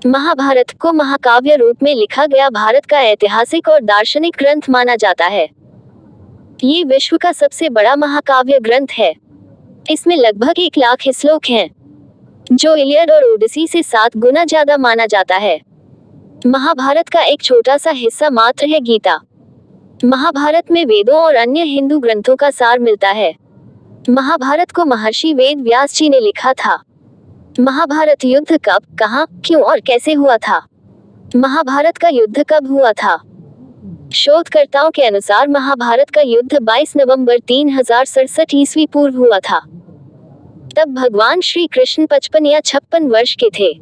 महाभारत को महाकाव्य रूप में लिखा गया भारत का ऐतिहासिक और दार्शनिक ग्रंथ माना जाता है। ये विश्व का सबसे बड़ा महाकाव्य ग्रंथ है। इसमें लगभग 1 लाख श्लोक हैं, जो इलियड और ओडिसी से 7 गुना ज्यादा माना जाता है। महाभारत का एक छोटा सा हिस्सा मात्र है गीता। महाभारत में वेदों और अन्य हिंदू ग्रंथों का सार मिलता है। महाभारत को महर्षि वेद व्यास जी ने लिखा था। महाभारत युद्ध कब, कहां, क्यों और कैसे हुआ था? महाभारत का युद्ध कब हुआ था? शोधकर्ताओं के अनुसार महाभारत का युद्ध 22 नवंबर 3067 ईस्वी पूर्व हुआ था। तब भगवान श्री कृष्ण 55 या 56 वर्ष के थे।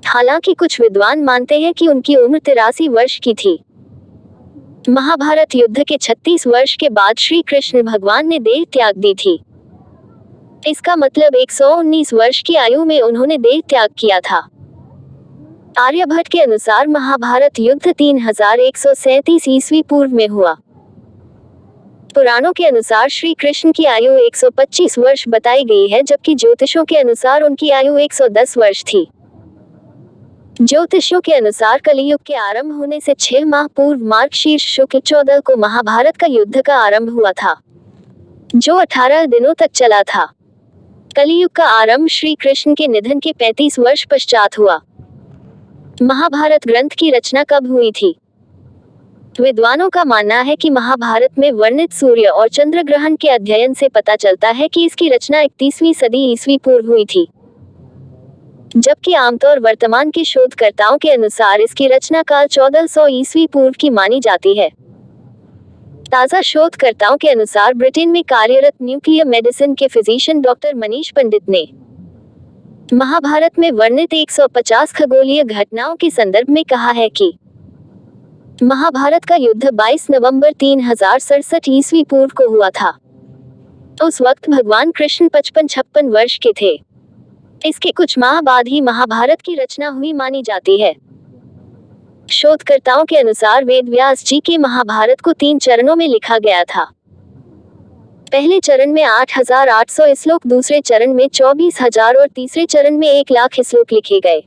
हालांकि कुछ विद्वान मानते हैं कि उनकी उम्र 83 वर्ष की थी। महाभारत युद्ध के 36 वर्ष के बाद श्री कृष्ण भगवान ने देह त्याग दी थी। इसका मतलब 119 वर्ष की आयु में उन्होंने देह त्याग किया था। आर्यभट्ट के अनुसार महाभारत युद्ध 3137 ईस्वी पूर्व में हुआ। पुराणों के अनुसार श्री कृष्ण की आयु 125 वर्ष बताई गई है, जबकि ज्योतिषों के अनुसार उनकी आयु 110 वर्ष थी। ज्योतिषों के अनुसार कलियुग के आरंभ होने से 6 माह पूर्व मार्गशीर्ष शुक्ल 14 को महाभारत का युद्ध का आरंभ हुआ था, जो 18 दिनों तक चला था। कलियुग का आरंभ श्री कृष्ण के निधन के 35 वर्ष पश्चात हुआ। महाभारत ग्रंथ की रचना कब हुई थी? विद्वानों का मानना है कि महाभारत में वर्णित सूर्य और चंद्र ग्रहण के अध्ययन से पता चलता है कि इसकी रचना 31वीं सदी ईस्वी पूर्व हुई थी, जबकि आमतौर वर्तमान के शोधकर्ताओं के अनुसार इसकी रचना काल 1400 ईस्वी पूर्व की मानी जाती है। ताजा शोधकर्ताओं के अनुसार ब्रिटेन में कार्यरत न्यूक्लियर मेडिसिन के फिजिशियन डॉक्टर मनीष पंडित ने महाभारत में वर्णित 150 खगोलीय घटनाओं के संदर्भ में कहा है कि महाभारत का युद्ध 22 नवंबर 3067 ईस्वी पूर्व को हुआ था। उस वक्त भगवान कृष्ण 55-56 वर्ष के थे। इसके कुछ माह बाद ही महाभारत की रचना हुई मानी जाती है। शोधकर्ताओं के अनुसार वेद व्यास जी के महाभारत को 3 चरणों में लिखा गया था। पहले चरण में 8800 श्लोक, दूसरे चरण में 24,000 और तीसरे चरण में 1 लाख श्लोक लिखे गए।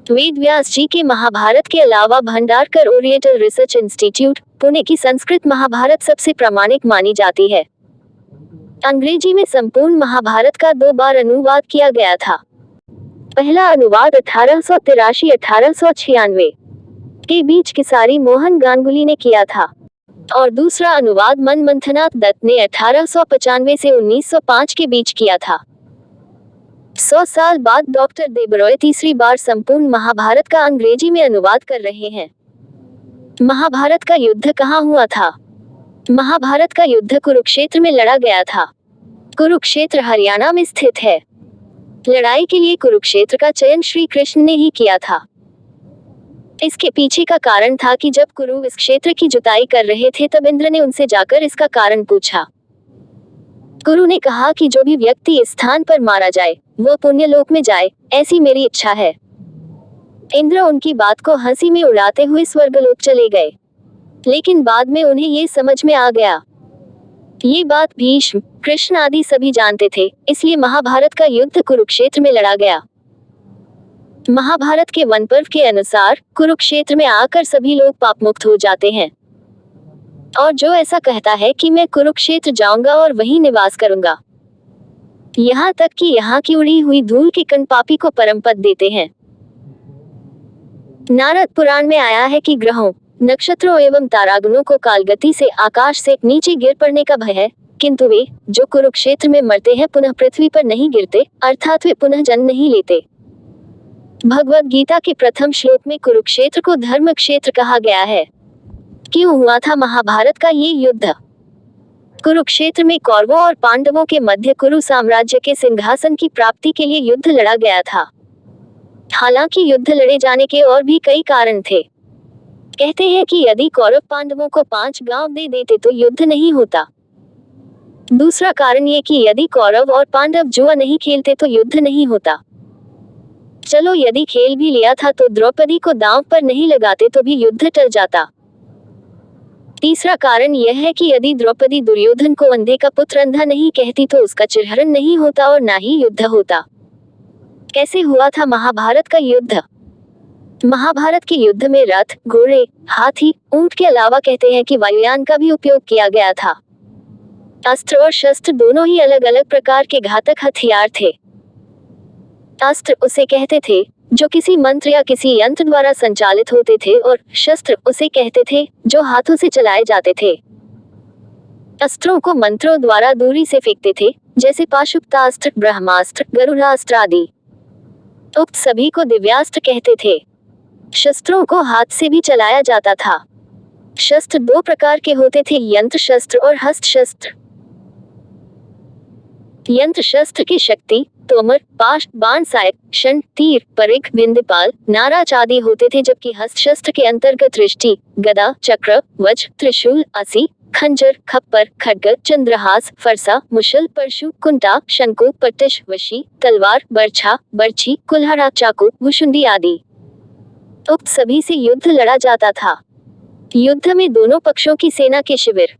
वेद व्यास जी के महाभारत के अलावा Bhandarkar oriental research institute, Pune की संस्कृत महाभारत सबसे प्रामाणिक मानी जाती है। अंग्रेजी में संपूर्ण महाभारत का 2 बार अनुवाद किया गया था। पहला अनुवाद 1883-1896 के बीच किसारी मोहन गांगुली ने किया था, और दूसरा अनुवाद मनमंथनाथ दत्त ने 1895 से 1905 के बीच किया था। 100 साल बाद डॉक्टर देबरॉय तीसरी बार संपूर्ण महाभारत का अंग्रेजी में अनुवाद कर रहे हैं। महाभारत का युद्ध कहाँ हुआ था? महाभारत का युद्ध कुरुक्षेत्र में लड़ा गया था। कुरुक्षेत्र हरियाणा में स्थित है। लड़ाई के लिए कुरुक्षेत्र का चयन श्री कृष्ण ने ही किया था। इसके पीछे का कारण था कि जब कुरु इस क्षेत्र की जुताई कर रहे थे, तब इंद्र ने उनसे जाकर इसका कारण पूछा। कुरु ने कहा कि जो भी व्यक्ति इस स्थान पर मारा जाए, वो पुण्यलोक में जाए, ऐसी मेरी इच्छा है। इंद्र उनकी बात को हंसी में उड़ाते हुए स्वर्गलोक चले गए, लेकिन बाद में उन्हें ये समझ में आ गया। ये बात भीष्म, कृष्ण आदि सभी जानते थे, इसलिए महाभारत का युद्ध कुरुक्षेत्र में लड़ा गया। महाभारत के वन पर्व के अनुसार कुरुक्षेत्र में आकर सभी लोग पाप मुक्त हो जाते हैं, और जो ऐसा कहता है कि मैं कुरुक्षेत्र जाऊंगा और वहीं निवास करूंगा, यहाँ तक कि यहाँ की उड़ी हुई धूल के कण पापी को परम पद देते हैं। नारद पुराण में आया है कि ग्रहों, नक्षत्रों एवं तारागणों को कालगति से आकाश से नीचे गिर पड़ने का भय है, किंतु वे जो कुरुक्षेत्र में मरते हैं पुनः पृथ्वी पर नहीं गिरते, अर्थात वे पुनः जन्म नहीं लेते। भगवद गीता के प्रथम श्लोक में कुरुक्षेत्र को धर्म क्षेत्र कहा गया है। क्यों हुआ था महाभारत का ये युद्ध? कुरुक्षेत्र में कौरवों और पांडवों के मध्य कुरु साम्राज्य के सिंहासन की प्राप्ति के लिए युद्ध लड़ा गया था। हालांकि युद्ध लड़े जाने के और भी कई कारण थे। कहते हैं कि यदि कौरव पांडवों को 5 गांव दे देते तो युद्ध नहीं होता। दूसरा कारण ये कि यदि कौरव और पांडव जुआ नहीं खेलते तो युद्ध नहीं होता। चलो, यदि खेल भी लिया था तो द्रौपदी को दांव पर नहीं लगाते तो भी युद्ध टल जाता। तीसरा कारण यह है कि यदि द्रौपदी दुर्योधन को अंधे का पुत्र अंधा नहीं कहती तो उसका चिरहरण नहीं होता और ना ही युद्ध होता। कैसे हुआ था महाभारत का युद्ध? महाभारत के युद्ध में रथ, घोड़े, हाथी, ऊंट के अलावा कहते हैं कि वायुयान का भी उपयोग किया गया था। अस्त्र और शस्त्र दोनों ही अलग अलग प्रकार के घातक हथियार थे। अस्त्र उसे कहते थे जो किसी मंत्र या किसी यंत्र द्वारा संचालित होते थे, और शस्त्र उसे कहते थे जो हाथों से चलाए जाते थे। अस्त्रों को मंत्रों द्वारा दूरी से फेंकते थे, जैसे पाशुपतास्त्र, ब्रह्मास्त्र, गरुड़ास्त्र आदि। उक्त सभी को दिव्यास्त्र कहते थे। शस्त्रों को हाथ से भी चलाया जाता था। शस्त्र दो प्रकार के होते थे, यंत्र शस्त्र और हस्त शस्त्र। यंत्र शस्त्र की शक्ति तोमर, पाश, बाण, सायक, शन, तीर, परिघ, बिंदपाल, नाराज आदि होते थे, जबकि हस्त शस्त्र के अंतर्गत रिष्टि, गदा, चक्र, वज्र, त्रिशूल, असी, खंजर, खप्पर, खड्ग, चंद्रहास, फरसा, मुशल, परशु, कुंटा, शंकु, पट्टिश, वशी, तलवार, बर्छा, बर्छी, कुल्हाड़ा, चाकू, भुशुंडी आदि। उक्त सभी से युद्ध लड़ा जाता था। युद्ध में दोनों पक्षों की सेना के शिविर।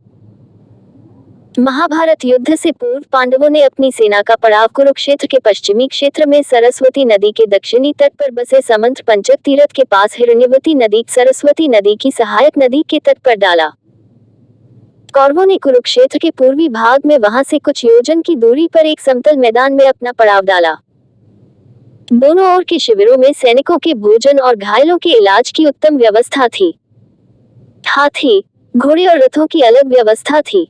महाभारत युद्ध से पूर्व पांडवों ने अपनी सेना का पड़ाव कुरुक्षेत्र के पश्चिमी क्षेत्र में सरस्वती नदी के दक्षिणी तट पर बसे समंत्र पंचक तीरथ के पास हिरण्यवती नदी, सरस्वती नदी की सहायक नदी के तट पर डाला। कौरवों ने कुरुक्षेत्र के पूर्वी भाग में वहां से कुछ योजन की दूरी पर एक समतल मैदान में अपना पड़ाव डाला। दोनों ओर के शिविरों में सैनिकों के भोजन और घायलों के इलाज की उत्तम व्यवस्था थी। हाथी, घोड़े और रथों की अलग व्यवस्था थी।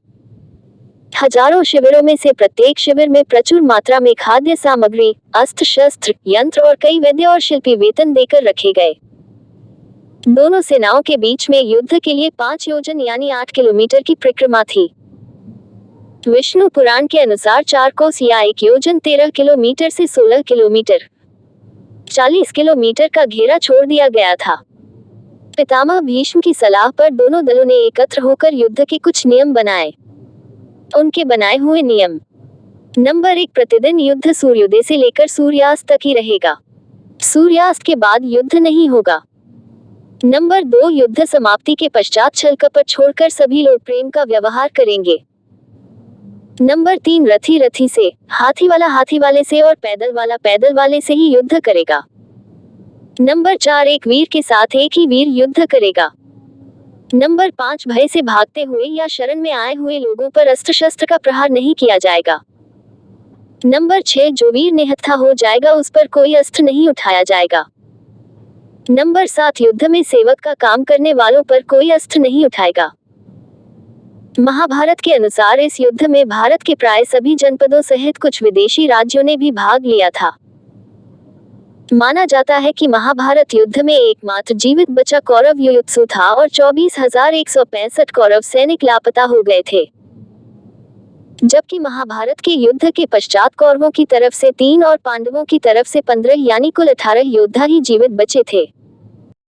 हजारों शिविरों में से प्रत्येक शिविर में प्रचुर मात्रा में खाद्य सामग्री, अस्त्र शस्त्र, यंत्र और कई वैद्य और शिल्पी वेतन देकर रखे गए। दोनों सेनाओं के बीच में युद्ध के लिए 5 योजन यानी 8 किलोमीटर की परिक्रमा थी। विष्णु पुराण के अनुसार 4 कोस या 1 योजन 13 किलोमीटर से 16 किलोमीटर 40 किलोमीटर का घेरा छोड़ दिया गया था। पितामह भीष्म की सलाह पर दोनों दलों ने एकत्र होकर युद्ध के कुछ नियम बनाए। उनके बनाए हुए नियम: नंबर 1, प्रतिदिन युद्ध सूर्योदय से लेकर सूर्यास्त तक ही रहेगा। सूर्यास्त के बाद युद्ध नहीं होगा। नंबर 2, युद्ध समाप्ति के पश्चात छल कपट छोड़कर सभी लोग प्रेम का व्यवहार करेंगे। नंबर 3, रथी रथी से, हाथी वाला हाथी वाले से और पैदल वाला पैदल वाले से ही युद्ध करेगा। नंबर 4, एक वीर के साथ एक ही वीर युद्ध करेगा। नंबर 5, भय से भागते हुए या शरण में आए हुए लोगों पर अस्त्र शस्त्र का प्रहार नहीं किया जाएगा। नंबर 6, जो वीर निहत्था हो जाएगा उस पर कोई अस्त्र नहीं उठाया जाएगा। नंबर 7, युद्ध में सेवक का काम करने वालों पर कोई अस्त्र नहीं उठाएगा। महाभारत के अनुसार इस युद्ध में भारत के प्राय सभी जनपदों सहित कुछ विदेशी राज्यों ने भी भाग लिया था। माना जाता है कि महाभारत युद्ध में एकमात्र जीवित बचा कौरव युयुत्सु था और 24,165 कौरव सैनिक लापता हो गए थे। जबकि महाभारत के युद्ध के पश्चात कौरवों की तरफ से 3 और पांडवों की तरफ से 15 यानी कुल 18 योद्धा ही जीवित बचे थे।